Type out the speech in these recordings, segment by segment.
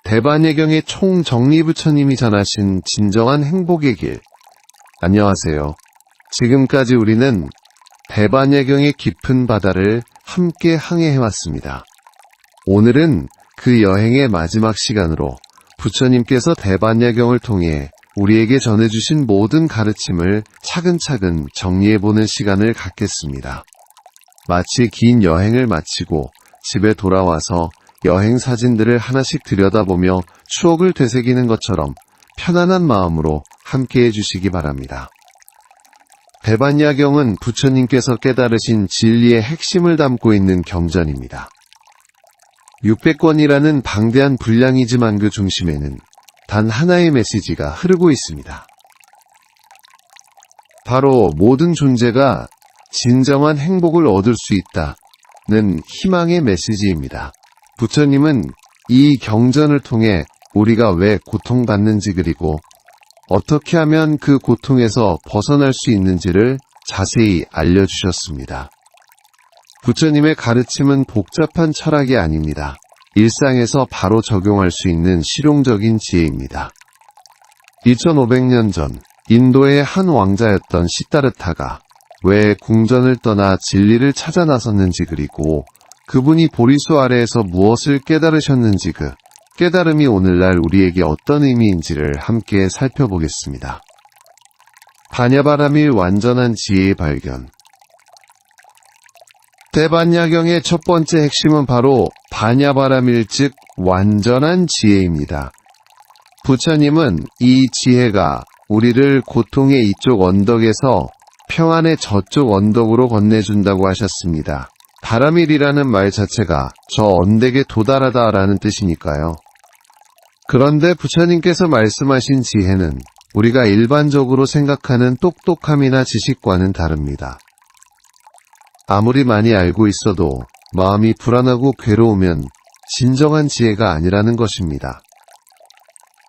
대반예경의 총정리부처님이 전하신 진정한 행복의 길. 안녕하세요. 지금까지 우리는 대반예경의 깊은 바다를 함께 항해해왔습니다. 오늘은 그 여행의 마지막 시간으로 부처님께서 대반예경을 통해 우리에게 전해주신 모든 가르침을 차근차근 정리해보는 시간을 갖겠습니다. 마치 긴 여행을 마치고 집에 돌아와서 여행 사진들을 하나씩 들여다보며 추억을 되새기는 것처럼 편안한 마음으로 함께해 주시기 바랍니다. 대반야경은 부처님께서 깨달으신 진리의 핵심을 담고 있는 경전입니다. 600권이라는 방대한 분량이지만 그 중심에는 단 하나의 메시지가 흐르고 있습니다. 바로 모든 존재가 진정한 행복을 얻을 수 있다는 희망의 메시지입니다. 부처님은 이 경전을 통해 우리가 왜 고통받는지 그리고 어떻게 하면 그 고통에서 벗어날 수 있는지를 자세히 알려주셨습니다. 부처님의 가르침은 복잡한 철학이 아닙니다. 일상에서 바로 적용할 수 있는 실용적인 지혜입니다. 2500년 전 인도의 한 왕자였던 시다르타가 왜 궁전을 떠나 진리를 찾아 나섰는지 그리고 그분이 보리수 아래에서 무엇을 깨달으셨는지 그 깨달음이 오늘날 우리에게 어떤 의미인지를 함께 살펴보겠습니다. 반야바라밀 완전한 지혜의 발견. 대반야경의 첫 번째 핵심은 바로 반야바라밀 즉 완전한 지혜입니다. 부처님은 이 지혜가 우리를 고통의 이쪽 언덕에서 평안의 저쪽 언덕으로 건네준다고 하셨습니다. 바라밀이라는 말 자체가 저 언덕에 도달하다라는 뜻이니까요. 그런데 부처님께서 말씀하신 지혜는 우리가 일반적으로 생각하는 똑똑함이나 지식과는 다릅니다. 아무리 많이 알고 있어도 마음이 불안하고 괴로우면 진정한 지혜가 아니라는 것입니다.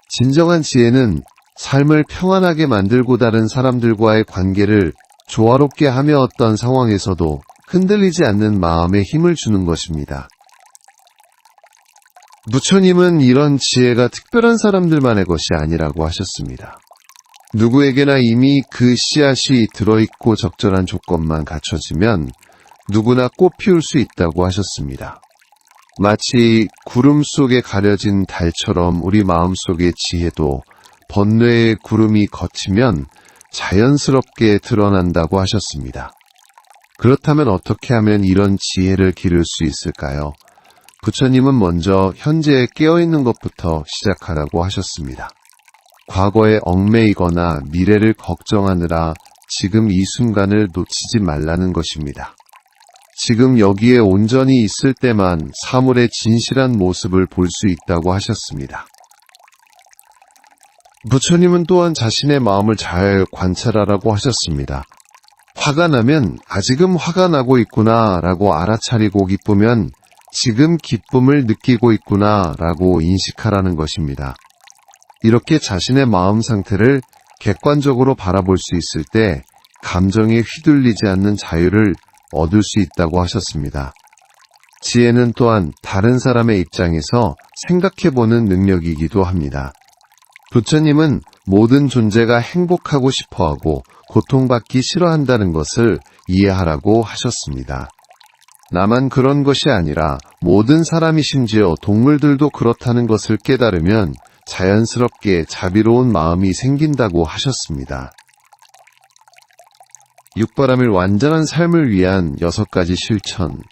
진정한 지혜는 삶을 평안하게 만들고 다른 사람들과의 관계를 조화롭게 하며 어떤 상황에서도 흔들리지 않는 마음에 힘을 주는 것입니다. 부처님은 이런 지혜가 특별한 사람들만의 것이 아니라고 하셨습니다. 누구에게나 이미 그 씨앗이 들어있고 적절한 조건만 갖춰지면 누구나 꽃 피울 수 있다고 하셨습니다. 마치 구름 속에 가려진 달처럼 우리 마음속의 지혜도 번뇌의 구름이 걷히면 자연스럽게 드러난다고 하셨습니다. 그렇다면 어떻게 하면 이런 지혜를 기를 수 있을까요? 부처님은 먼저 현재에 깨어있는 것부터 시작하라고 하셨습니다. 과거에 얽매이거나 미래를 걱정하느라 지금 이 순간을 놓치지 말라는 것입니다. 지금 여기에 온전히 있을 때만 사물의 진실한 모습을 볼 수 있다고 하셨습니다. 부처님은 또한 자신의 마음을 잘 관찰하라고 하셨습니다. 화가 나면 아직은 화가 나고 있구나 라고 알아차리고 기쁘면 지금 기쁨을 느끼고 있구나 라고 인식하라는 것입니다. 이렇게 자신의 마음 상태를 객관적으로 바라볼 수 있을 때 감정에 휘둘리지 않는 자유를 얻을 수 있다고 하셨습니다. 지혜는 또한 다른 사람의 입장에서 생각해보는 능력이기도 합니다. 부처님은 모든 존재가 행복하고 싶어하고 고통받기 싫어한다는 것을 이해하라고 하셨습니다. 나만 그런 것이 아니라 모든 사람이 심지어 동물들도 그렇다는 것을 깨달으면 자연스럽게 자비로운 마음이 생긴다고 하셨습니다. 육바라밀 완전한 삶을 위한 6가지 실천.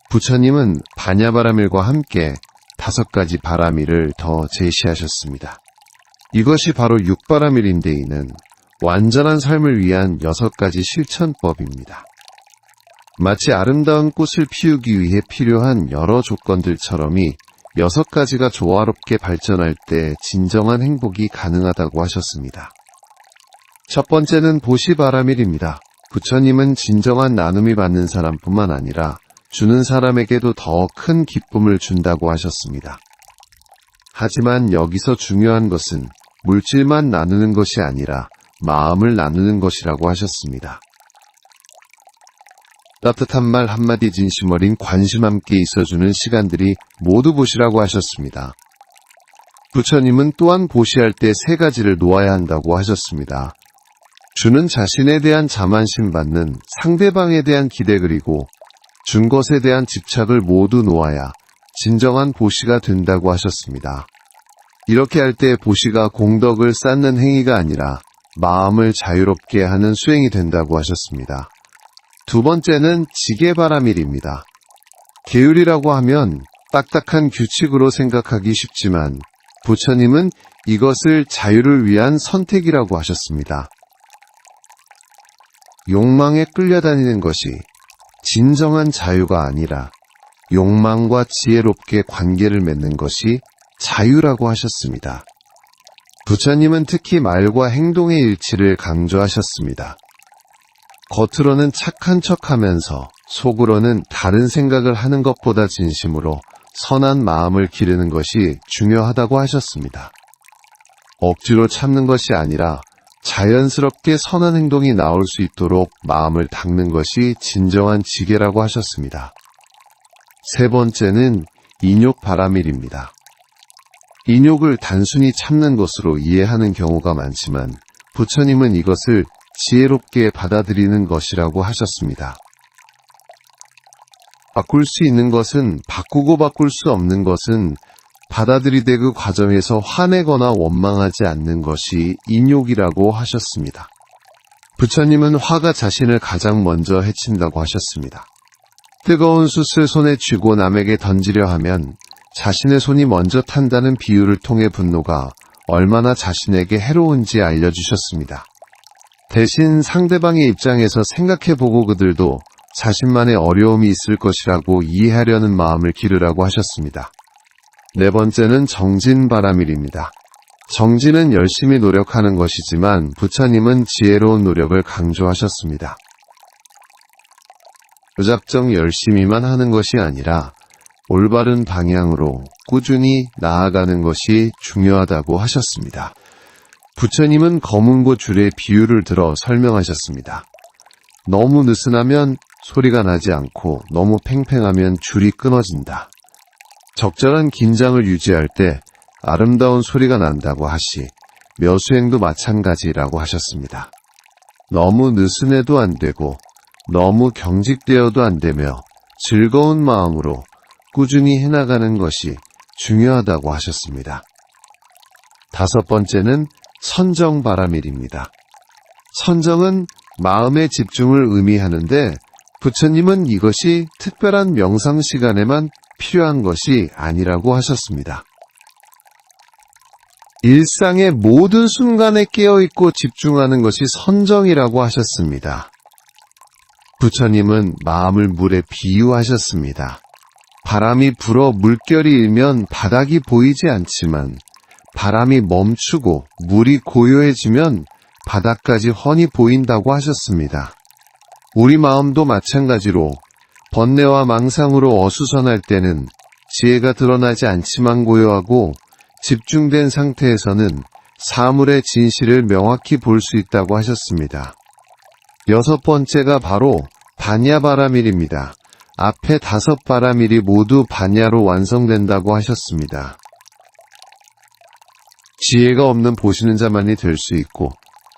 부처님은 반야바라밀과 함께 5가지 바라밀을 더 제시하셨습니다. 이것이 바로 육바라밀인데이는 완전한 삶을 위한 6가지 실천법입니다. 마치 아름다운 꽃을 피우기 위해 필요한 여러 조건들처럼이 6가지가 조화롭게 발전할 때 진정한 행복이 가능하다고 하셨습니다. 첫 번째는 보시바라밀입니다. 부처님은 진정한 나눔이 받는 사람뿐만 아니라 주는 사람에게도 더 큰 기쁨을 준다고 하셨습니다. 하지만 여기서 중요한 것은 물질만 나누는 것이 아니라 마음을 나누는 것이라고 하셨습니다. 따뜻한 말 한마디 진심 어린 관심 함께 있어주는 시간들이 모두 보시라고 하셨습니다. 부처님은 또한 보시할 때 세 가지를 놓아야 한다고 하셨습니다. 주는 자신에 대한 자만심 받는 상대방에 대한 기대 그리고 준 것에 대한 집착을 모두 놓아야 진정한 보시가 된다고 하셨습니다. 이렇게 할 때 보시가 공덕을 쌓는 행위가 아니라 마음을 자유롭게 하는 수행이 된다고 하셨습니다. 두 번째는 지게바라밀입니다. 계율이라고 하면 딱딱한 규칙으로 생각하기 쉽지만 부처님은 이것을 자유를 위한 선택이라고 하셨습니다. 욕망에 끌려다니는 것이 진정한 자유가 아니라 욕망과 지혜롭게 관계를 맺는 것이 자유라고 하셨습니다. 부처님은 특히 말과 행동의 일치를 강조하셨습니다. 겉으로는 착한 척하면서 속으로는 다른 생각을 하는 것보다 진심으로 선한 마음을 기르는 것이 중요하다고 하셨습니다. 억지로 참는 것이 아니라 자연스럽게 선한 행동이 나올 수 있도록 마음을 닦는 것이 진정한 지게라고 하셨습니다. 세 번째는 인욕바라밀입니다. 인욕을 단순히 참는 것으로 이해하는 경우가 많지만 부처님은 이것을 지혜롭게 받아들이는 것이라고 하셨습니다. 바꿀 수 있는 것은 바꾸고 바꿀 수 없는 것은 받아들이되 그 과정에서 화내거나 원망하지 않는 것이 인욕이라고 하셨습니다. 부처님은 화가 자신을 가장 먼저 해친다고 하셨습니다. 뜨거운 숯을 손에 쥐고 남에게 던지려 하면 자신의 손이 먼저 탄다는 비유를 통해 분노가 얼마나 자신에게 해로운지 알려주셨습니다. 대신 상대방의 입장에서 생각해보고 그들도 자신만의 어려움이 있을 것이라고 이해하려는 마음을 기르라고 하셨습니다. 네 번째는 정진바라밀입니다. 정진은 열심히 노력하는 것이지만 부처님은 지혜로운 노력을 강조하셨습니다. 무작정 열심히만 하는 것이 아니라 올바른 방향으로 꾸준히 나아가는 것이 중요하다고 하셨습니다. 부처님은 검은고 줄의 비유를 들어 설명하셨습니다. 너무 느슨하면 소리가 나지 않고 너무 팽팽하면 줄이 끊어진다. 적절한 긴장을 유지할 때 아름다운 소리가 난다고 하시, 묘수행도 마찬가지라고 하셨습니다. 너무 느슨해도 안 되고 너무 경직되어도 안 되며 즐거운 마음으로 꾸준히 해나가는 것이 중요하다고 하셨습니다. 다섯 번째는 선정바라밀입니다. 선정은 마음의 집중을 의미하는데 부처님은 이것이 특별한 명상 시간에만 필요한 것이 아니라고 하셨습니다. 일상의 모든 순간에 깨어있고 집중하는 것이 선정이라고 하셨습니다. 부처님은 마음을 물에 비유하셨습니다. 바람이 불어 물결이 일면 바닥이 보이지 않지만 바람이 멈추고 물이 고요해지면 바닥까지 훤히 보인다고 하셨습니다. 우리 마음도 마찬가지로 번뇌와 망상으로 어수선할 때는 지혜가 드러나지 않지만 고요하고 집중된 상태에서는 사물의 진실을 명확히 볼 수 있다고 하셨습니다. 여섯 번째가 바로 반야바라밀입니다. 앞에 다섯 바라밀이 모두 반야로 완성된다고 하셨습니다. 지혜가 없는 보시는 자만이 될 수 있고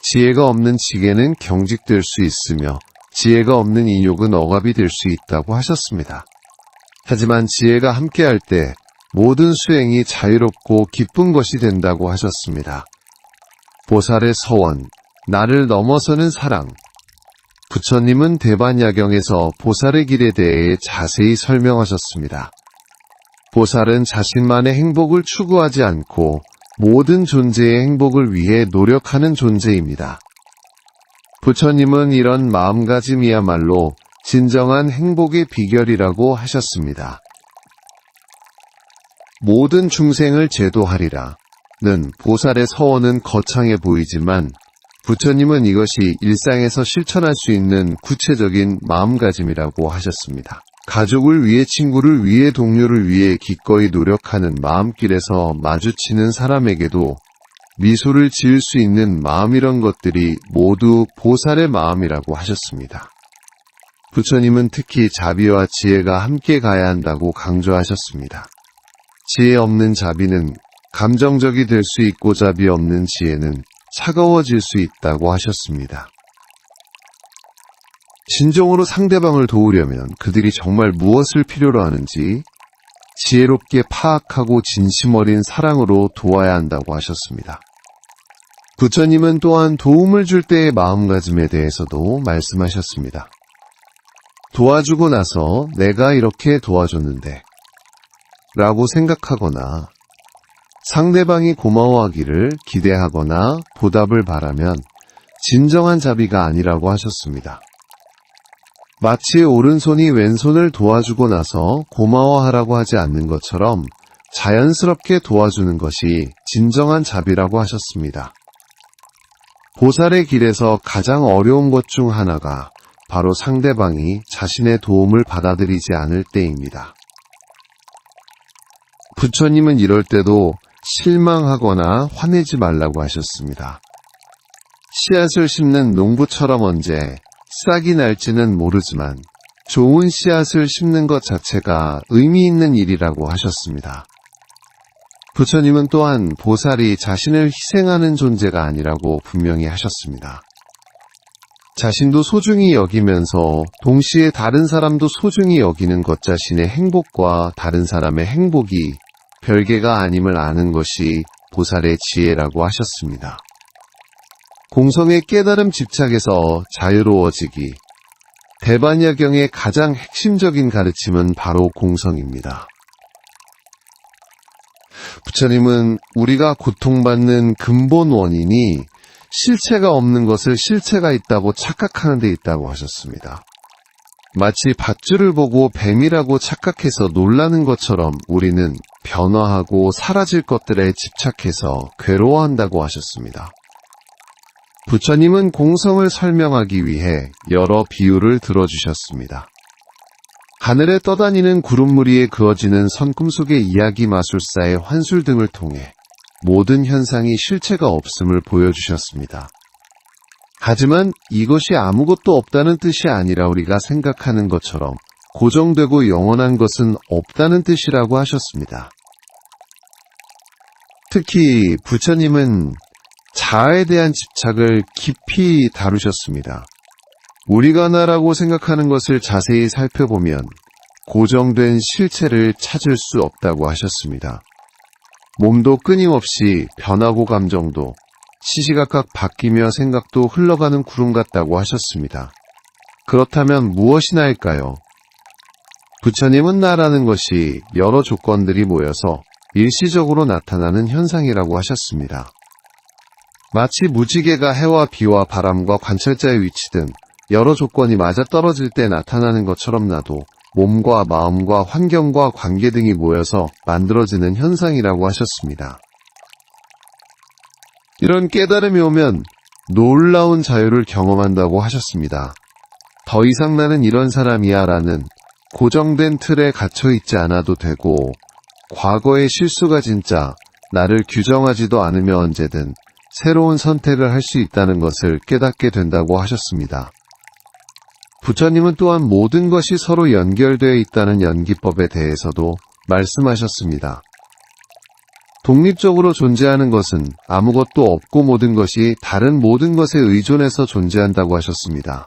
지혜가 없는 지게는 경직될 수 있으며 지혜가 없는 인욕은 억압이 될 수 있다고 하셨습니다. 하지만 지혜가 함께할 때 모든 수행이 자유롭고 기쁜 것이 된다고 하셨습니다. 보살의 서원, 나를 넘어서는 사랑. 부처님은 대반야경에서 보살의 길에 대해 자세히 설명하셨습니다. 보살은 자신만의 행복을 추구하지 않고 모든 존재의 행복을 위해 노력하는 존재입니다. 부처님은 이런 마음가짐이야말로 진정한 행복의 비결이라고 하셨습니다. 모든 중생을 제도하리라는 보살의 서원은 거창해 보이지만 부처님은 이것이 일상에서 실천할 수 있는 구체적인 마음가짐이라고 하셨습니다. 가족을 위해, 친구를 위해, 동료를 위해 기꺼이 노력하는 마음길에서 마주치는 사람에게도 미소를 지을 수 있는 마음, 이런 것들이 모두 보살의 마음이라고 하셨습니다. 부처님은 특히 자비와 지혜가 함께 가야 한다고 강조하셨습니다. 지혜 없는 자비는 감정적이 될 수 있고 잡이 없는 지혜는 차가워질 수 있다고 하셨습니다. 진정으로 상대방을 도우려면 그들이 정말 무엇을 필요로 하는지 지혜롭게 파악하고 진심 어린 사랑으로 도와야 한다고 하셨습니다. 부처님은 또한 도움을 줄 때의 마음가짐에 대해서도 말씀하셨습니다. 도와주고 나서 내가 이렇게 도와줬는데 라고 생각하거나 상대방이 고마워하기를 기대하거나 보답을 바라면 진정한 자비가 아니라고 하셨습니다. 마치 오른손이 왼손을 도와주고 나서 고마워하라고 하지 않는 것처럼 자연스럽게 도와주는 것이 진정한 자비라고 하셨습니다. 보살의 길에서 가장 어려운 것 중 하나가 바로 상대방이 자신의 도움을 받아들이지 않을 때입니다. 부처님은 이럴 때도 실망하거나 화내지 말라고 하셨습니다. 씨앗을 심는 농부처럼 언제 싹이 날지는 모르지만 좋은 씨앗을 심는 것 자체가 의미 있는 일이라고 하셨습니다. 부처님은 또한 보살이 자신을 희생하는 존재가 아니라고 분명히 하셨습니다. 자신도 소중히 여기면서 동시에 다른 사람도 소중히 여기는 것 자신의 행복과 다른 사람의 행복이 별개가 아님을 아는 것이 보살의 지혜라고 하셨습니다. 공성의 깨달음 집착에서 자유로워지기, 대반야경의 가장 핵심적인 가르침은 바로 공성입니다. 부처님은 우리가 고통받는 근본 원인이 실체가 없는 것을 실체가 있다고 착각하는 데 있다고 하셨습니다. 마치 밧줄을 보고 뱀이라고 착각해서 놀라는 것처럼 우리는 변화하고 사라질 것들에 집착해서 괴로워한다고 하셨습니다. 부처님은 공성을 설명하기 위해 여러 비유를 들어주셨습니다. 하늘에 떠다니는 구름무리에 그어지는 선꿈 속의 이야기 마술사의 환술 등을 통해 모든 현상이 실체가 없음을 보여주셨습니다. 하지만 이것이 아무것도 없다는 뜻이 아니라 우리가 생각하는 것처럼 고정되고 영원한 것은 없다는 뜻이라고 하셨습니다. 특히 부처님은 자아에 대한 집착을 깊이 다루셨습니다. 우리가 나라고 생각하는 것을 자세히 살펴보면 고정된 실체를 찾을 수 없다고 하셨습니다. 몸도 끊임없이 변하고 감정도 시시각각 바뀌며 생각도 흘러가는 구름 같다고 하셨습니다. 그렇다면 무엇이 나일까요? 부처님은 나라는 것이 여러 조건들이 모여서 일시적으로 나타나는 현상이라고 하셨습니다. 마치 무지개가 해와 비와 바람과 관찰자의 위치 등 여러 조건이 맞아떨어질 때 나타나는 것처럼 나도 몸과 마음과 환경과 관계 등이 모여서 만들어지는 현상이라고 하셨습니다. 이런 깨달음이 오면 놀라운 자유를 경험한다고 하셨습니다. 더 이상 나는 이런 사람이야 라는 고정된 틀에 갇혀 있지 않아도 되고 과거의 실수가 진짜 나를 규정하지도 않으며 언제든 새로운 선택을 할 수 있다는 것을 깨닫게 된다고 하셨습니다. 부처님은 또한 모든 것이 서로 연결되어 있다는 연기법에 대해서도 말씀하셨습니다. 독립적으로 존재하는 것은 아무것도 없고 모든 것이 다른 모든 것에 의존해서 존재한다고 하셨습니다.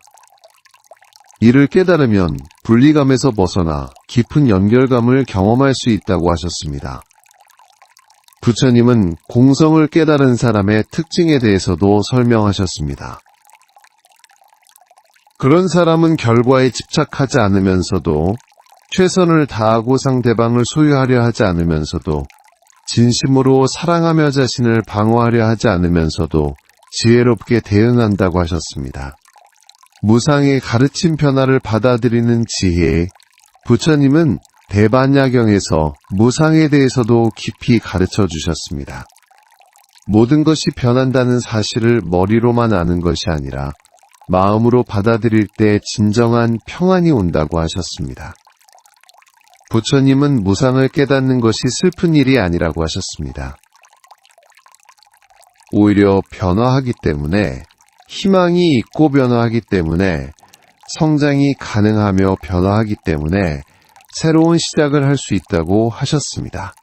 이를 깨달으면 분리감에서 벗어나 깊은 연결감을 경험할 수 있다고 하셨습니다. 부처님은 공성을 깨달은 사람의 특징에 대해서도 설명하셨습니다. 그런 사람은 결과에 집착하지 않으면서도 최선을 다하고 상대방을 소유하려 하지 않으면서도 진심으로 사랑하며 자신을 방어하려 하지 않으면서도 지혜롭게 대응한다고 하셨습니다. 무상의 가르침 변화를 받아들이는 지혜, 부처님은 대반야경에서 무상에 대해서도 깊이 가르쳐 주셨습니다. 모든 것이 변한다는 사실을 머리로만 아는 것이 아니라 마음으로 받아들일 때 진정한 평안이 온다고 하셨습니다. 부처님은 무상을 깨닫는 것이 슬픈 일이 아니라고 하셨습니다. 오히려 변화하기 때문에, 희망이 있고 변화하기 때문에, 성장이 가능하며 변화하기 때문에 새로운 시작을 할 수 있다고 하셨습니다.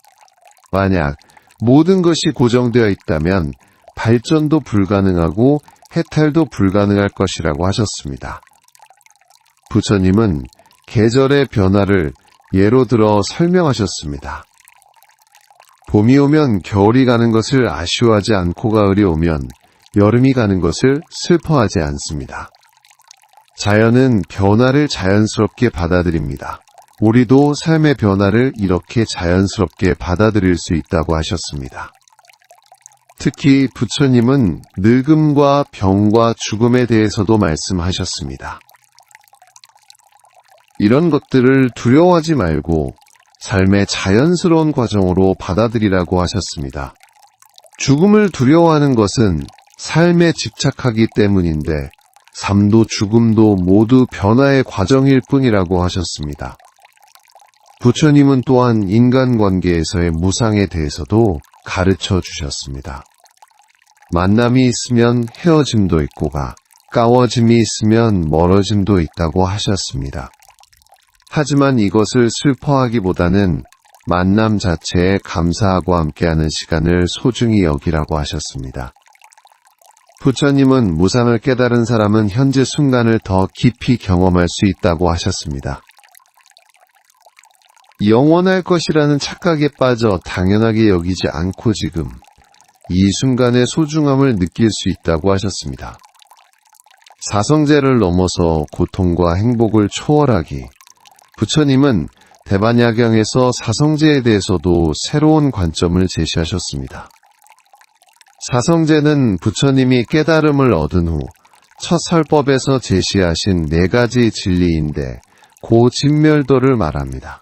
만약 모든 것이 고정되어 있다면 발전도 불가능하고 해탈도 불가능할 것이라고 하셨습니다. 부처님은 계절의 변화를 예로 들어 설명하셨습니다. 봄이 오면 겨울이 가는 것을 아쉬워하지 않고 가을이 오면 여름이 가는 것을 슬퍼하지 않습니다. 자연은 변화를 자연스럽게 받아들입니다. 우리도 삶의 변화를 이렇게 자연스럽게 받아들일 수 있다고 하셨습니다. 특히 부처님은 늙음과 병과 죽음에 대해서도 말씀하셨습니다. 이런 것들을 두려워하지 말고 삶의 자연스러운 과정으로 받아들이라고 하셨습니다. 죽음을 두려워하는 것은 삶에 집착하기 때문인데 삶도 죽음도 모두 변화의 과정일 뿐이라고 하셨습니다. 부처님은 또한 인간관계에서의 무상에 대해서도 가르쳐 주셨습니다. 만남이 있으면 헤어짐도 있고가, 까워짐이 있으면 멀어짐도 있다고 하셨습니다. 하지만 이것을 슬퍼하기보다는 만남 자체에 감사하고 함께하는 시간을 소중히 여기라고 하셨습니다. 부처님은 무상을 깨달은 사람은 현재 순간을 더 깊이 경험할 수 있다고 하셨습니다. 영원할 것이라는 착각에 빠져 당연하게 여기지 않고 지금 이 순간의 소중함을 느낄 수 있다고 하셨습니다. 사성제를 넘어서 고통과 행복을 초월하기. 부처님은 대반야경에서 사성제에 대해서도 새로운 관점을 제시하셨습니다. 사성제는 부처님이 깨달음을 얻은 후 첫 설법에서 제시하신 4가지 진리인데 고진멸도를 말합니다.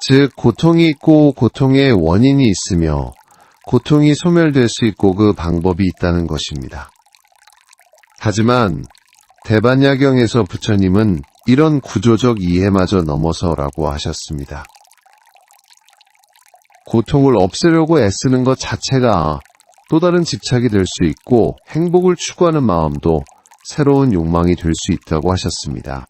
즉 고통이 있고 고통의 원인이 있으며 고통이 소멸될 수 있고 그 방법이 있다는 것입니다. 하지만 대반야경에서 부처님은 이런 구조적 이해마저 넘어서라고 하셨습니다. 고통을 없애려고 애쓰는 것 자체가 또 다른 집착이 될 수 있고 행복을 추구하는 마음도 새로운 욕망이 될 수 있다고 하셨습니다.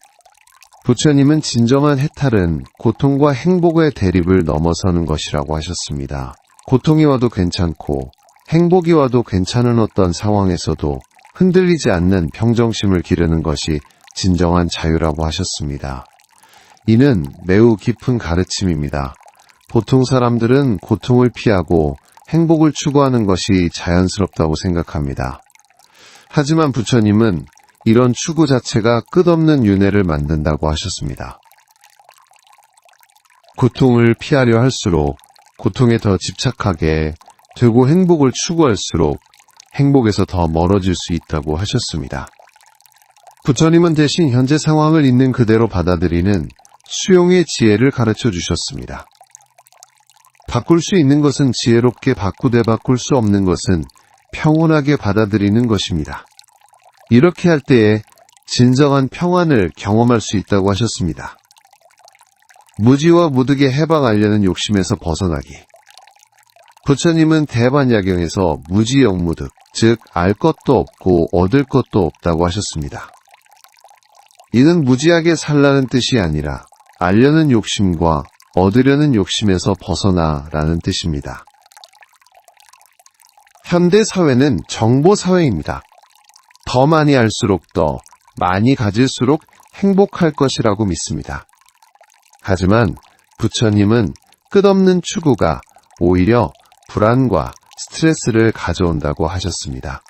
부처님은 진정한 해탈은 고통과 행복의 대립을 넘어서는 것이라고 하셨습니다. 고통이 와도 괜찮고 행복이 와도 괜찮은 어떤 상황에서도 흔들리지 않는 평정심을 기르는 것이 진정한 자유라고 하셨습니다. 이는 매우 깊은 가르침입니다. 보통 사람들은 고통을 피하고 행복을 추구하는 것이 자연스럽다고 생각합니다. 하지만 부처님은 이런 추구 자체가 끝없는 윤회를 만든다고 하셨습니다. 고통을 피하려 할수록 고통에 더 집착하게 되고 행복을 추구할수록 행복에서 더 멀어질 수 있다고 하셨습니다. 부처님은 대신 현재 상황을 있는 그대로 받아들이는 수용의 지혜를 가르쳐 주셨습니다. 바꿀 수 있는 것은 지혜롭게 바꾸되 바꿀 수 없는 것은 평온하게 받아들이는 것입니다. 이렇게 할 때에 진정한 평안을 경험할 수 있다고 하셨습니다. 무지와 무득에 해방하려는 욕심에서 벗어나기. 부처님은 대반야경에서 무지영무득, 즉 알 것도 없고 얻을 것도 없다고 하셨습니다. 이는 무지하게 살라는 뜻이 아니라 알려는 욕심과 얻으려는 욕심에서 벗어나라는 뜻입니다. 현대 사회는 정보 사회입니다. 더 많이 알수록 더 많이 가질수록 행복할 것이라고 믿습니다. 하지만 부처님은 끝없는 추구가 오히려 불안과 스트레스를 가져온다고 하셨습니다.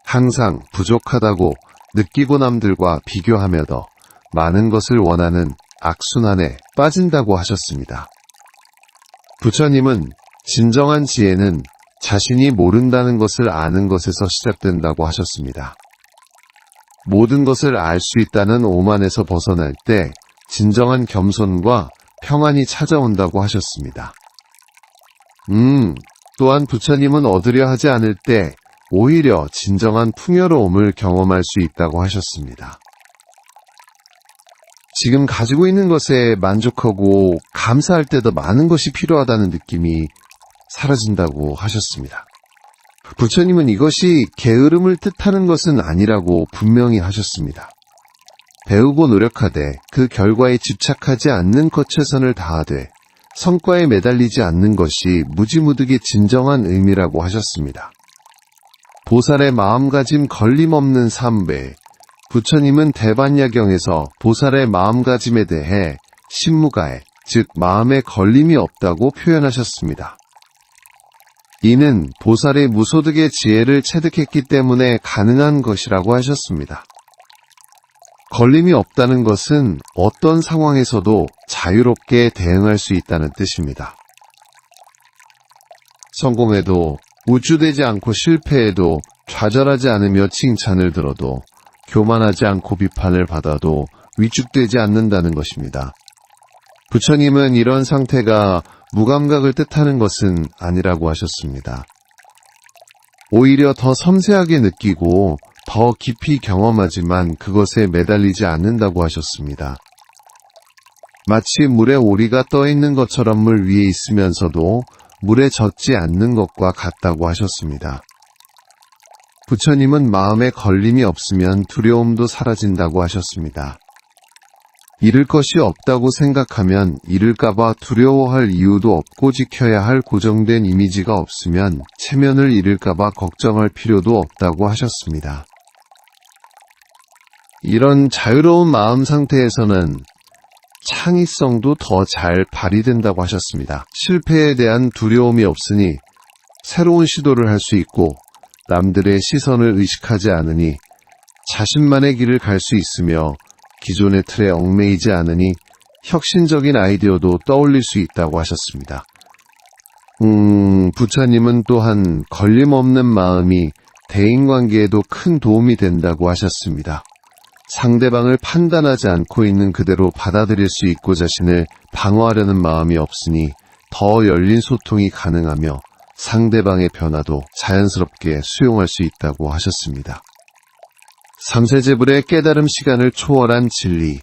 항상 부족하다고 느끼고 남들과 비교하며 더 많은 것을 원하는 악순환에 빠진다고 하셨습니다. 부처님은 진정한 지혜는 자신이 모른다는 것을 아는 것에서 시작된다고 하셨습니다. 모든 것을 알 수 있다는 오만에서 벗어날 때 진정한 겸손과 평안이 찾아온다고 하셨습니다. 또한 부처님은 얻으려 하지 않을 때 오히려 진정한 풍요로움을 경험할 수 있다고 하셨습니다. 지금 가지고 있는 것에 만족하고 감사할 때 더 많은 것이 필요하다는 느낌이 사라진다고 하셨습니다. 부처님은 이것이 게으름을 뜻하는 것은 아니라고 분명히 하셨습니다. 배우고 노력하되 그 결과에 집착하지 않는 것 최선을 다하되 성과에 매달리지 않는 것이 무지무득의 진정한 의미라고 하셨습니다. 보살의 마음가짐 걸림없는 삶 외에 부처님은 대반야경에서 보살의 마음가짐에 대해 신무가에, 즉 마음에 걸림이 없다고 표현하셨습니다. 이는 보살의 무소득의 지혜를 체득했기 때문에 가능한 것이라고 하셨습니다. 걸림이 없다는 것은 어떤 상황에서도 자유롭게 대응할 수 있다는 뜻입니다. 성공해도, 우쭐대지 않고 실패해도, 좌절하지 않으며 칭찬을 들어도, 교만하지 않고 비판을 받아도 위축되지 않는다는 것입니다. 부처님은 이런 상태가 무감각을 뜻하는 것은 아니라고 하셨습니다. 오히려 더 섬세하게 느끼고 더 깊이 경험하지만 그것에 매달리지 않는다고 하셨습니다. 마치 물에 오리가 떠 있는 것처럼 물 위에 있으면서도 물에 젖지 않는 것과 같다고 하셨습니다. 부처님은 마음에 걸림이 없으면 두려움도 사라진다고 하셨습니다. 잃을 것이 없다고 생각하면 잃을까봐 두려워할 이유도 없고 지켜야 할 고정된 이미지가 없으면 체면을 잃을까봐 걱정할 필요도 없다고 하셨습니다. 이런 자유로운 마음 상태에서는 창의성도 더 잘 발휘된다고 하셨습니다. 실패에 대한 두려움이 없으니 새로운 시도를 할 수 있고 남들의 시선을 의식하지 않으니 자신만의 길을 갈 수 있으며 기존의 틀에 얽매이지 않으니 혁신적인 아이디어도 떠올릴 수 있다고 하셨습니다. 부처님은 또한 걸림없는 마음이 대인관계에도 큰 도움이 된다고 하셨습니다. 상대방을 판단하지 않고 있는 그대로 받아들일 수 있고 자신을 방어하려는 마음이 없으니 더 열린 소통이 가능하며 상대방의 변화도 자연스럽게 수용할 수 있다고 하셨습니다. 삼세제불의 깨달음 시간을 초월한 진리.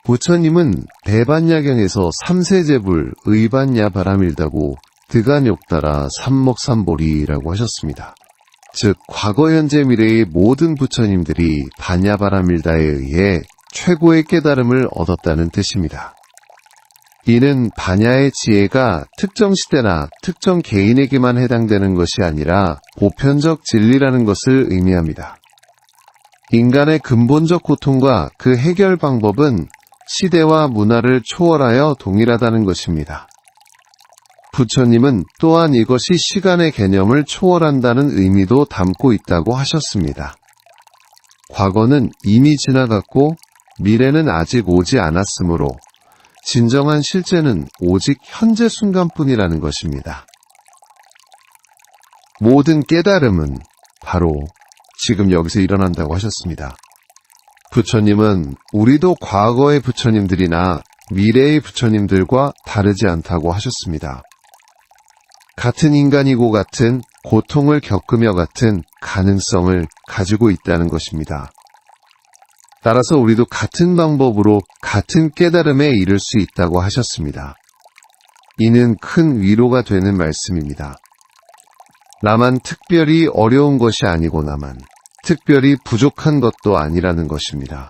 부처님은 대반야경에서 삼세제불, 의반야 바람일다고 드간욕따라 삼목삼보리라고 하셨습니다. 즉 과거 현재 미래의 모든 부처님들이 반야바라밀다에 의해 최고의 깨달음을 얻었다는 뜻입니다. 이는 반야의 지혜가 특정 시대나 특정 개인에게만 해당되는 것이 아니라 보편적 진리라는 것을 의미합니다. 인간의 근본적 고통과 그 해결 방법은 시대와 문화를 초월하여 동일하다는 것입니다. 부처님은 또한 이것이 시간의 개념을 초월한다는 의미도 담고 있다고 하셨습니다. 과거는 이미 지나갔고 미래는 아직 오지 않았으므로 진정한 실제는 오직 현재 순간뿐이라는 것입니다. 모든 깨달음은 바로 지금 여기서 일어난다고 하셨습니다. 부처님은 우리도 과거의 부처님들이나 미래의 부처님들과 다르지 않다고 하셨습니다. 같은 인간이고 같은 고통을 겪으며 같은 가능성을 가지고 있다는 것입니다. 따라서 우리도 같은 방법으로 같은 깨달음에 이를 수 있다고 하셨습니다. 이는 큰 위로가 되는 말씀입니다. 나만 특별히 어려운 것이 아니고 나만 특별히 부족한 것도 아니라는 것입니다.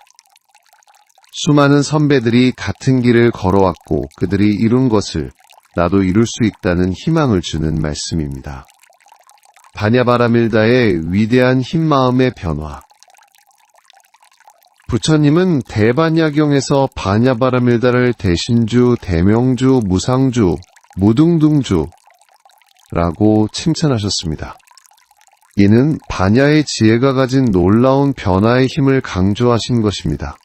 수많은 선배들이 같은 길을 걸어왔고 그들이 이룬 것을 나도 이룰 수 있다는 희망을 주는 말씀입니다. 반야바라밀다의 위대한 흰마음의 변화. 부처님은 대반야경에서 반야바라밀다를 대신주, 대명주, 무상주, 무등등주라고 칭찬하셨습니다. 이는 반야의 지혜가 가진 놀라운 변화의 힘을 강조하신 것입니다.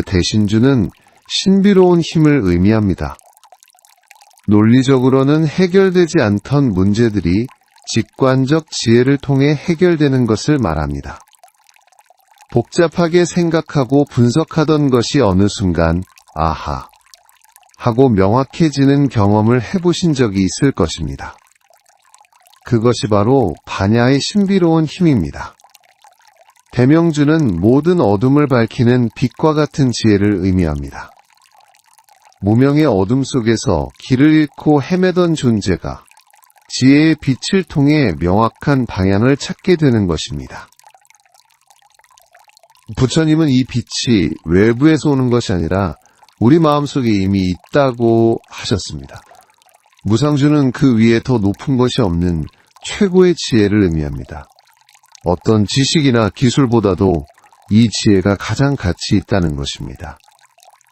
대신주는 신비로운 힘을 의미합니다. 논리적으로는 해결되지 않던 문제들이 직관적 지혜를 통해 해결되는 것을 말합니다. 복잡하게 생각하고 분석하던 것이 어느 순간 아하 하고 명확해지는 경험을 해보신 적이 있을 것입니다. 그것이 바로 반야의 신비로운 힘입니다. 대명주는 모든 어둠을 밝히는 빛과 같은 지혜를 의미합니다. 무명의 어둠 속에서 길을 잃고 헤매던 존재가 지혜의 빛을 통해 명확한 방향을 찾게 되는 것입니다. 부처님은 이 빛이 외부에서 오는 것이 아니라 우리 마음속에 이미 있다고 하셨습니다. 무상주는 그 위에 더 높은 것이 없는 최고의 지혜를 의미합니다. 어떤 지식이나 기술보다도 이 지혜가 가장 가치 있다는 것입니다.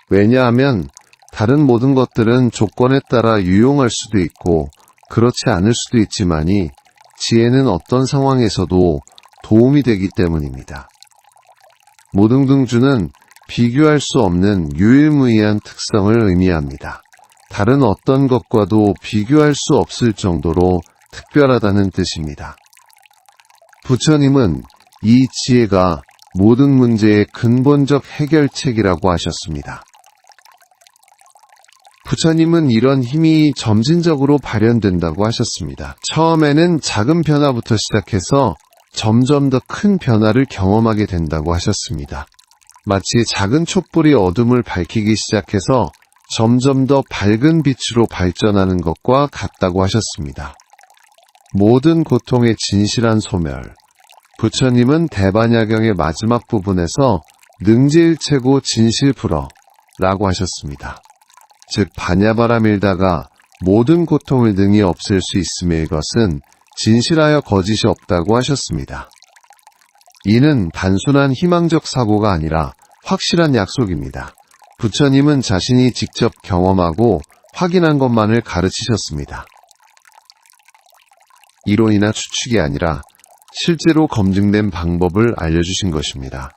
왜냐하면 다른 모든 것들은 조건에 따라 유용할 수도 있고 그렇지 않을 수도 있지만이 지혜는 어떤 상황에서도 도움이 되기 때문입니다. 모등등주는 비교할 수 없는 유일무이한 특성을 의미합니다. 다른 어떤 것과도 비교할 수 없을 정도로 특별하다는 뜻입니다. 부처님은 이 지혜가 모든 문제의 근본적 해결책이라고 하셨습니다. 부처님은 이런 힘이 점진적으로 발현된다고 하셨습니다. 처음에는 작은 변화부터 시작해서 점점 더 큰 변화를 경험하게 된다고 하셨습니다. 마치 작은 촛불이 어둠을 밝히기 시작해서 점점 더 밝은 빛으로 발전하는 것과 같다고 하셨습니다. 모든 고통의 진실한 소멸. 부처님은 대반야경의 마지막 부분에서 능지일체고 진실불어 라고 하셨습니다. 즉 반야바라밀다가 모든 고통을 능히 없앨 수 있음의 이것은 진실하여 거짓이 없다고 하셨습니다. 이는 단순한 희망적 사고가 아니라 확실한 약속입니다. 부처님은 자신이 직접 경험하고 확인한 것만을 가르치셨습니다. 이론이나 추측이 아니라 실제로 검증된 방법을 알려주신 것입니다.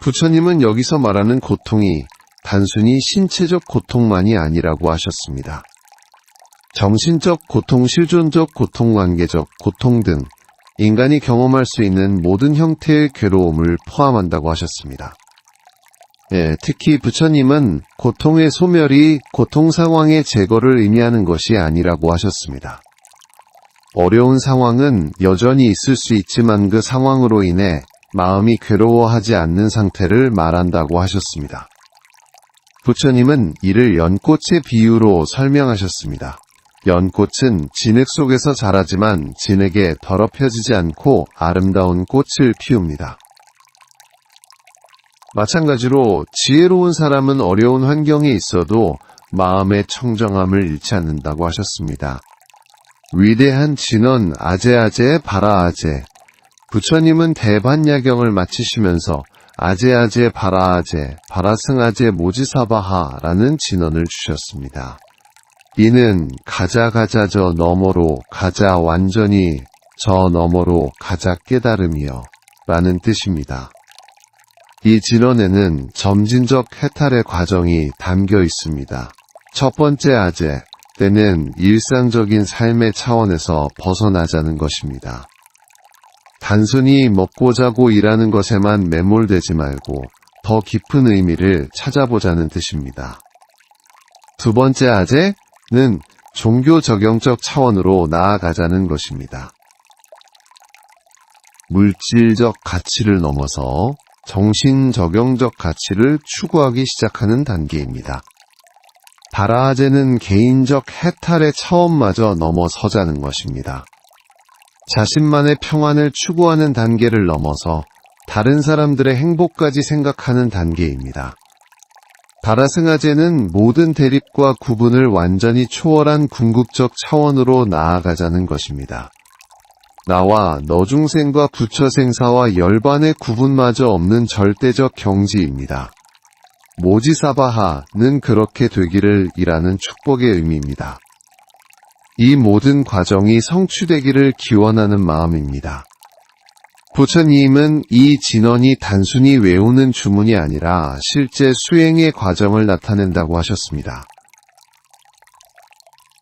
부처님은 여기서 말하는 고통이 단순히 신체적 고통만이 아니라고 하셨습니다. 정신적 고통, 실존적 고통, 관계적 고통 등 인간이 경험할 수 있는 모든 형태의 괴로움을 포함한다고 하셨습니다. 특히 부처님은 고통의 소멸이 고통 상황의 제거를 의미하는 것이 아니라고 하셨습니다. 어려운 상황은 여전히 있을 수 있지만 그 상황으로 인해 마음이 괴로워하지 않는 상태를 말한다고 하셨습니다. 부처님은 이를 연꽃의 비유로 설명하셨습니다. 연꽃은 진흙 속에서 자라지만 진흙에 더럽혀지지 않고 아름다운 꽃을 피웁니다. 마찬가지로 지혜로운 사람은 어려운 환경에 있어도 마음의 청정함을 잃지 않는다고 하셨습니다. 위대한 진언 아제아제 바라아제. 부처님은 대반야경을 마치시면서 아제아제 바라아제 바라승아제 모지사바하라는 진언을 주셨습니다. 이는 가자 저 너머로 가자 완전히 저 너머로 가자 깨달음이여 라는 뜻입니다. 이 진언에는 점진적 해탈의 과정이 담겨 있습니다. 첫 번째 아제 때는 일상적인 삶의 차원에서 벗어나자는 것입니다. 단순히 먹고 자고 일하는 것에만 매몰되지 말고 더 깊은 의미를 찾아보자는 뜻입니다. 두 번째 아제는 종교 적용적 차원으로 나아가자는 것입니다. 물질적 가치를 넘어서 정신 적용적 가치를 추구하기 시작하는 단계입니다. 바라아제는 개인적 해탈의 차원마저 넘어서자는 것입니다. 자신만의 평안을 추구하는 단계를 넘어서 다른 사람들의 행복까지 생각하는 단계입니다. 바라승아제는 모든 대립과 구분을 완전히 초월한 궁극적 차원으로 나아가자는 것입니다. 나와 너중생과 부처생사와 열반의 구분마저 없는 절대적 경지입니다. 모지사바하는 그렇게 되기를 이라는 축복의 의미입니다. 이 모든 과정이 성취되기를 기원하는 마음입니다. 부처님은 이 진언이 단순히 외우는 주문이 아니라 실제 수행의 과정을 나타낸다고 하셨습니다.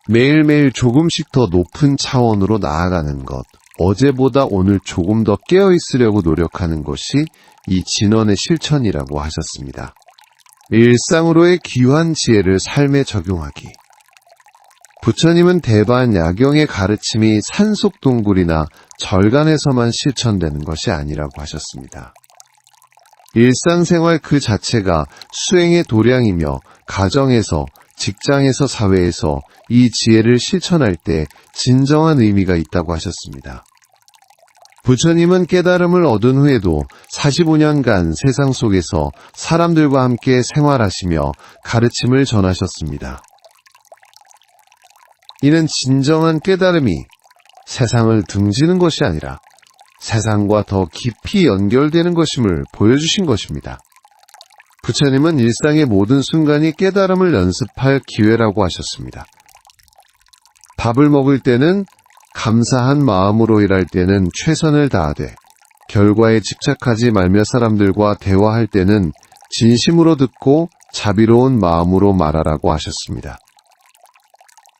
매일매일 조금씩 더 높은 차원으로 나아가는 것, 어제보다 오늘 조금 더 깨어있으려고 노력하는 것이 이 진언의 실천이라고 하셨습니다. 일상으로의 귀한 지혜를 삶에 적용하기. 부처님은 대반야경의 가르침이 산속동굴이나 절간에서만 실천되는 것이 아니라고 하셨습니다. 일상생활 그 자체가 수행의 도량이며 가정에서, 직장에서, 사회에서 이 지혜를 실천할 때 진정한 의미가 있다고 하셨습니다. 부처님은 깨달음을 얻은 후에도 45년간 세상 속에서 사람들과 함께 생활하시며 가르침을 전하셨습니다. 이는 진정한 깨달음이 세상을 등지는 것이 아니라 세상과 더 깊이 연결되는 것임을 보여주신 것입니다. 부처님은 일상의 모든 순간이 깨달음을 연습할 기회라고 하셨습니다. 밥을 먹을 때는 감사한 마음으로 일할 때는 최선을 다하되 결과에 집착하지 말며 사람들과 대화할 때는 진심으로 듣고 자비로운 마음으로 말하라고 하셨습니다.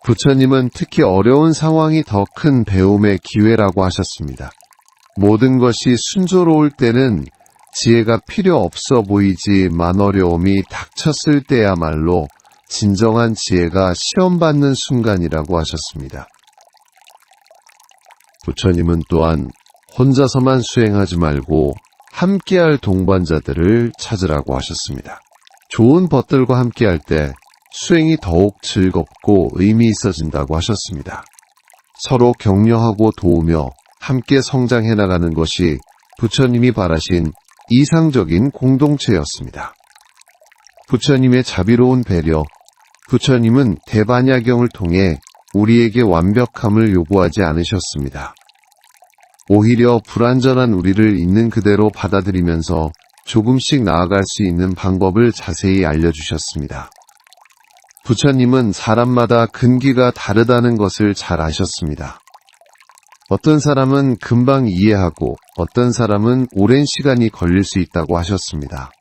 부처님은 특히 어려운 상황이 더 큰 배움의 기회라고 하셨습니다. 모든 것이 순조로울 때는 지혜가 필요 없어 보이지만 어려움이 닥쳤을 때야말로 진정한 지혜가 시험받는 순간이라고 하셨습니다. 부처님은 또한 혼자서만 수행하지 말고 함께할 동반자들을 찾으라고 하셨습니다. 좋은 벗들과 함께할 때 수행이 더욱 즐겁고 의미 있어진다고 하셨습니다. 서로 격려하고 도우며 함께 성장해 나가는 것이 부처님이 바라신 이상적인 공동체였습니다. 부처님의 자비로운 배려, 부처님은 대반야경을 통해 우리에게 완벽함을 요구하지 않으셨습니다. 오히려 불완전한 우리를 있는 그대로 받아들이면서 조금씩 나아갈 수 있는 방법을 자세히 알려주셨습니다. 부처님은 사람마다 근기가 다르다는 것을 잘 아셨습니다. 어떤 사람은 금방 이해하고 어떤 사람은 오랜 시간이 걸릴 수 있다고 하셨습니다.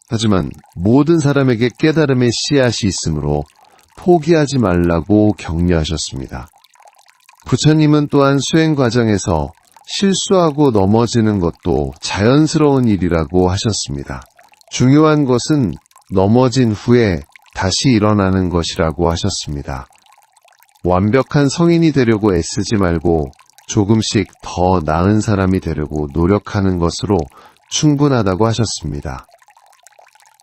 하지만 모든 사람에게 깨달음의 씨앗이 있으므로 포기하지 말라고 격려하셨습니다. 부처님은 또한 수행 과정에서 실수하고 넘어지는 것도 자연스러운 일이라고 하셨습니다. 중요한 것은 넘어진 후에 다시 일어나는 것이라고 하셨습니다. 완벽한 성인이 되려고 애쓰지 말고 조금씩 더 나은 사람이 되려고 노력하는 것으로 충분하다고 하셨습니다.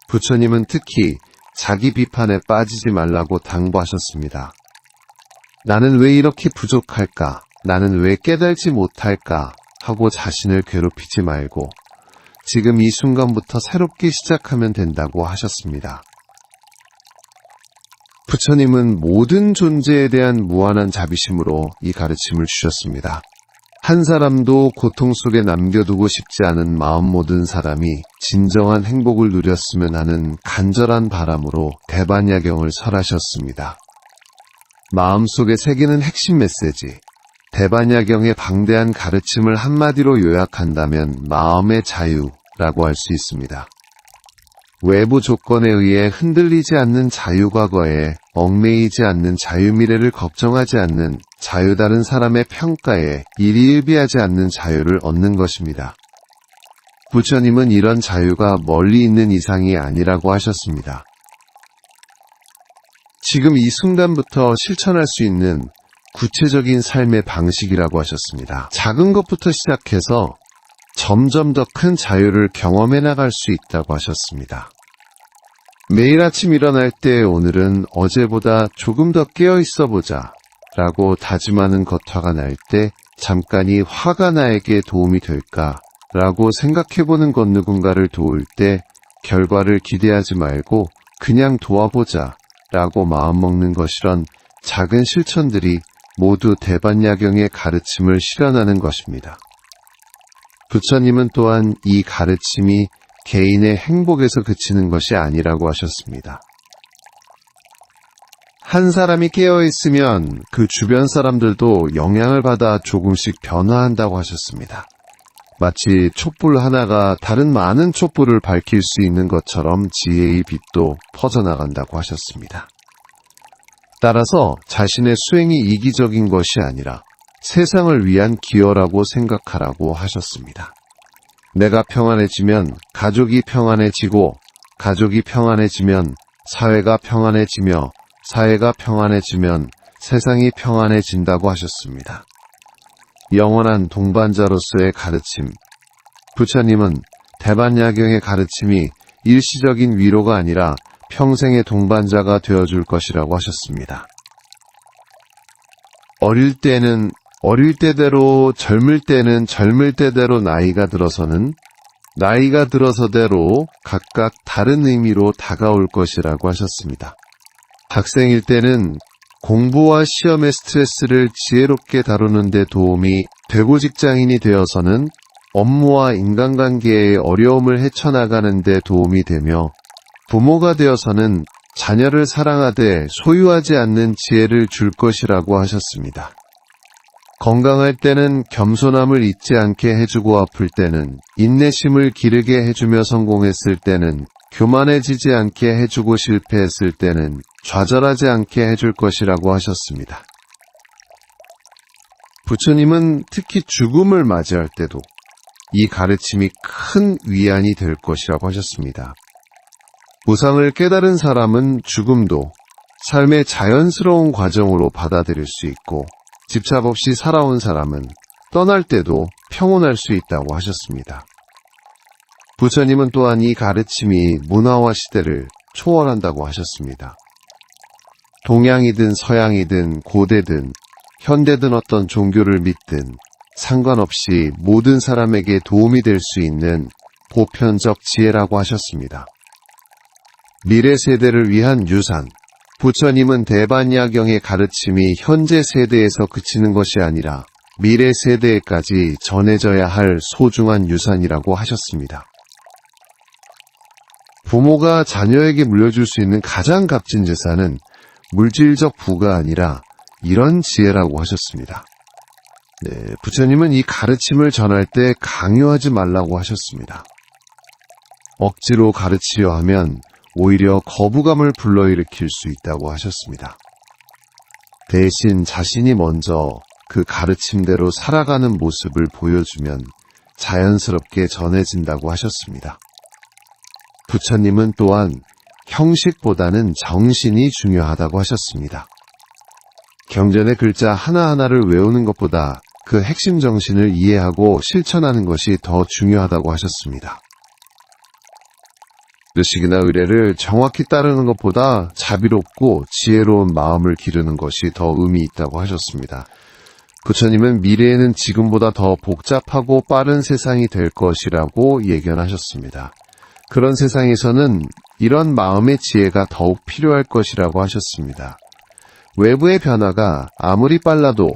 부처님은 특히 자기 비판에 빠지지 말라고 당부하셨습니다. 나는 왜 이렇게 부족할까? 나는 왜 깨달지 못할까? 하고 자신을 괴롭히지 말고 지금 이 순간부터 새롭게 시작하면 된다고 하셨습니다. 부처님은 모든 존재에 대한 무한한 자비심으로 이 가르침을 주셨습니다. 한 사람도 고통 속에 남겨두고 싶지 않은 마음 모든 사람이 진정한 행복을 누렸으면 하는 간절한 바람으로 대반야경을 설하셨습니다. 마음속에 새기는 핵심 메시지, 대반야경의 방대한 가르침을 한마디로 요약한다면 마음의 자유라고 할 수 있습니다. 외부 조건에 의해 흔들리지 않는 자유과거에 얽매이지 않는 자유미래를 걱정하지 않는 자유다른 사람의 평가에 일희일비하지 않는 자유를 얻는 것입니다. 부처님은 이런 자유가 멀리 있는 이상이 아니라고 하셨습니다. 지금 이 순간부터 실천할 수 있는 구체적인 삶의 방식이라고 하셨습니다. 작은 것부터 시작해서 점점 더 큰 자유를 경험해 나갈 수 있다고 하셨습니다. 매일 아침 일어날 때 오늘은 어제보다 조금 더 깨어 있어 보자 라고 다짐하는 것 화가 날 때 잠깐이 화가 나에게 도움이 될까 라고 생각해보는 것 누군가를 도울 때 결과를 기대하지 말고 그냥 도와보자 라고 마음먹는 것이런 작은 실천들이 모두 대반야경의 가르침을 실현하는 것입니다. 부처님은 또한 이 가르침이 개인의 행복에서 그치는 것이 아니라고 하셨습니다. 한 사람이 깨어있으면 그 주변 사람들도 영향을 받아 조금씩 변화한다고 하셨습니다. 마치 촛불 하나가 다른 많은 촛불을 밝힐 수 있는 것처럼 지혜의 빛도 퍼져나간다고 하셨습니다. 따라서 자신의 수행이 이기적인 것이 아니라 세상을 위한 기여라고 생각하라고 하셨습니다. 내가 평안해지면 가족이 평안해지고 가족이 평안해지면 사회가 평안해지며 사회가 평안해지면 세상이 평안해진다고 하셨습니다. 영원한 동반자로서의 가르침. 부처님은 대반야경의 가르침이 일시적인 위로가 아니라 평생의 동반자가 되어줄 것이라고 하셨습니다. 어릴 때는 어릴 때대로 젊을 때는 젊을 때대로 나이가 들어서는 나이가 들어서대로 각각 다른 의미로 다가올 것이라고 하셨습니다. 학생일 때는 공부와 시험의 스트레스를 지혜롭게 다루는 데 도움이 되고 직장인이 되어서는 업무와 인간관계의 어려움을 헤쳐나가는 데 도움이 되며 부모가 되어서는 자녀를 사랑하되 소유하지 않는 지혜를 줄 것이라고 하셨습니다. 건강할 때는 겸손함을 잊지 않게 해주고 아플 때는 인내심을 기르게 해주며 성공했을 때는 교만해지지 않게 해주고 실패했을 때는 좌절하지 않게 해줄 것이라고 하셨습니다. 부처님은 특히 죽음을 맞이할 때도 이 가르침이 큰 위안이 될 것이라고 하셨습니다. 무상을 깨달은 사람은 죽음도 삶의 자연스러운 과정으로 받아들일 수 있고 집착 없이 살아온 사람은 떠날 때도 평온할 수 있다고 하셨습니다. 부처님은 또한 이 가르침이 문화와 시대를 초월한다고 하셨습니다. 동양이든 서양이든 고대든 현대든 어떤 종교를 믿든 상관없이 모든 사람에게 도움이 될 수 있는 보편적 지혜라고 하셨습니다. 미래 세대를 위한 유산. 부처님은 대반야경의 가르침이 현재 세대에서 그치는 것이 아니라 미래 세대에까지 전해져야 할 소중한 유산이라고 하셨습니다. 부모가 자녀에게 물려줄 수 있는 가장 값진 재산은 물질적 부가 아니라 이런 지혜라고 하셨습니다. 부처님은 이 가르침을 전할 때 강요하지 말라고 하셨습니다. 억지로 가르치려 하면 오히려 거부감을 불러일으킬 수 있다고 하셨습니다. 대신 자신이 먼저 그 가르침대로 살아가는 모습을 보여주면 자연스럽게 전해진다고 하셨습니다. 부처님은 또한 형식보다는 정신이 중요하다고 하셨습니다. 경전의 글자 하나하나를 외우는 것보다 그 핵심 정신을 이해하고 실천하는 것이 더 중요하다고 하셨습니다. 의식이나 의례를 정확히 따르는 것보다 자비롭고 지혜로운 마음을 기르는 것이 더 의미 있다고 하셨습니다. 부처님은 미래에는 지금보다 더 복잡하고 빠른 세상이 될 것이라고 예견하셨습니다. 그런 세상에서는 이런 마음의 지혜가 더욱 필요할 것이라고 하셨습니다. 외부의 변화가 아무리 빨라도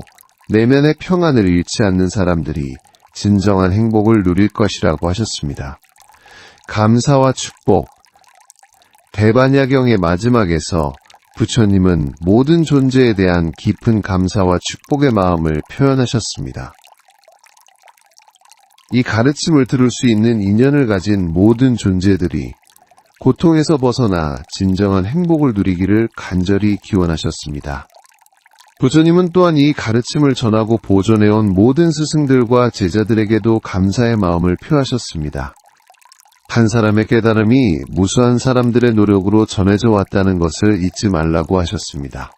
내면의 평안을 잃지 않는 사람들이 진정한 행복을 누릴 것이라고 하셨습니다. 감사와 축복. 대반야경의 마지막에서 부처님은 모든 존재에 대한 깊은 감사와 축복의 마음을 표현하셨습니다. 이 가르침을 들을 수 있는 인연을 가진 모든 존재들이 고통에서 벗어나 진정한 행복을 누리기를 간절히 기원하셨습니다. 부처님은 또한 이 가르침을 전하고 보존해온 모든 스승들과 제자들에게도 감사의 마음을 표하셨습니다. 한 사람의 깨달음이 무수한 사람들의 노력으로 전해져 왔다는 것을 잊지 말라고 하셨습니다.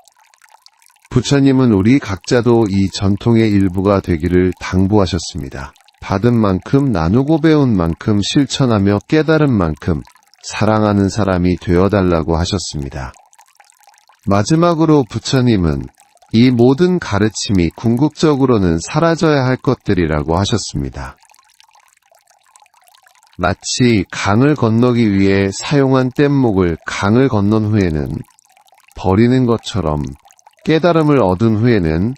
부처님은 우리 각자도 이 전통의 일부가 되기를 당부하셨습니다. 받은 만큼 나누고 배운 만큼 실천하며 깨달은 만큼 사랑하는 사람이 되어달라고 하셨습니다. 마지막으로 부처님은 이 모든 가르침이 궁극적으로는 사라져야 할 것들이라고 하셨습니다. 마치 강을 건너기 위해 사용한 뗏목을 강을 건넌 후에는 버리는 것처럼 깨달음을 얻은 후에는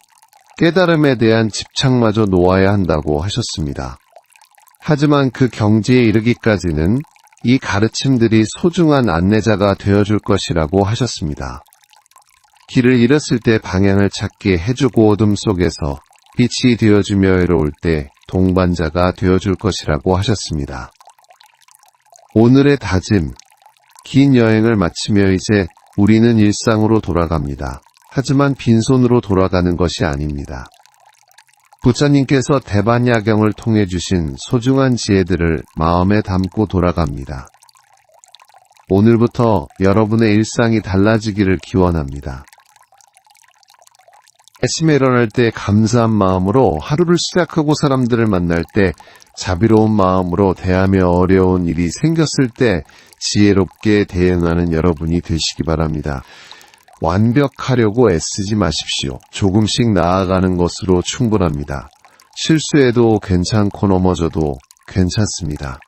깨달음에 대한 집착마저 놓아야 한다고 하셨습니다. 하지만 그 경지에 이르기까지는 이 가르침들이 소중한 안내자가 되어줄 것이라고 하셨습니다. 길을 잃었을 때 방향을 찾게 해주고 어둠 속에서 빛이 되어주며 외로울 때 동반자가 되어줄 것이라고 하셨습니다. 오늘의 다짐, 긴 여행을 마치며 이제 우리는 일상으로 돌아갑니다. 하지만 빈손으로 돌아가는 것이 아닙니다. 부처님께서 대반야경을 통해 주신 소중한 지혜들을 마음에 담고 돌아갑니다. 오늘부터 여러분의 일상이 달라지기를 기원합니다. 아침에 일어날 때 감사한 마음으로 하루를 시작하고 사람들을 만날 때 자비로운 마음으로 대하며 어려운 일이 생겼을 때 지혜롭게 대응하는 여러분이 되시기 바랍니다. 완벽하려고 애쓰지 마십시오. 조금씩 나아가는 것으로 충분합니다. 실수해도 괜찮고 넘어져도 괜찮습니다.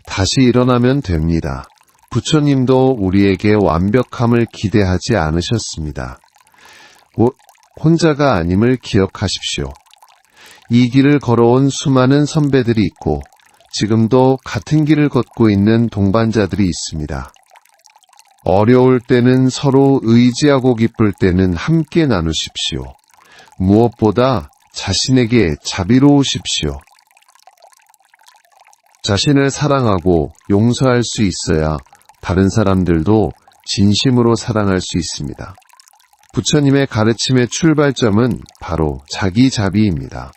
다시 일어나면 됩니다. 부처님도 우리에게 완벽함을 기대하지 않으셨습니다. 혼자가 아님을 기억하십시오. 이 길을 걸어온 수많은 선배들이 있고 지금도 같은 길을 걷고 있는 동반자들이 있습니다. 어려울 때는 서로 의지하고 기쁠 때는 함께 나누십시오. 무엇보다 자신에게 자비로우십시오. 자신을 사랑하고 용서할 수 있어야 다른 사람들도 진심으로 사랑할 수 있습니다. 부처님의 가르침의 출발점은 바로 자기자비입니다.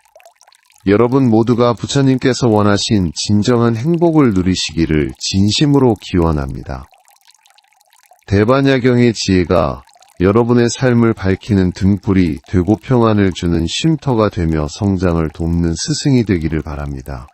여러분 모두가 부처님께서 원하신 진정한 행복을 누리시기를 진심으로 기원합니다. 대반야경의 지혜가 여러분의 삶을 밝히는 등불이 되고 평안을 주는 쉼터가 되며 성장을 돕는 스승이 되기를 바랍니다.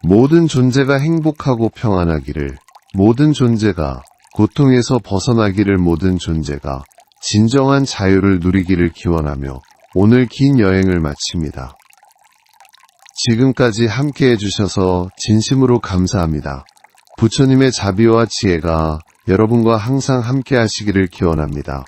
모든 존재가 행복하고 평안하기를, 모든 존재가 고통에서 벗어나기를, 모든 존재가 진정한 자유를 누리기를 기원하며 오늘 긴 여행을 마칩니다. 지금까지 함께 해주셔서 진심으로 감사합니다. 부처님의 자비와 지혜가 여러분과 항상 함께 하시기를 기원합니다.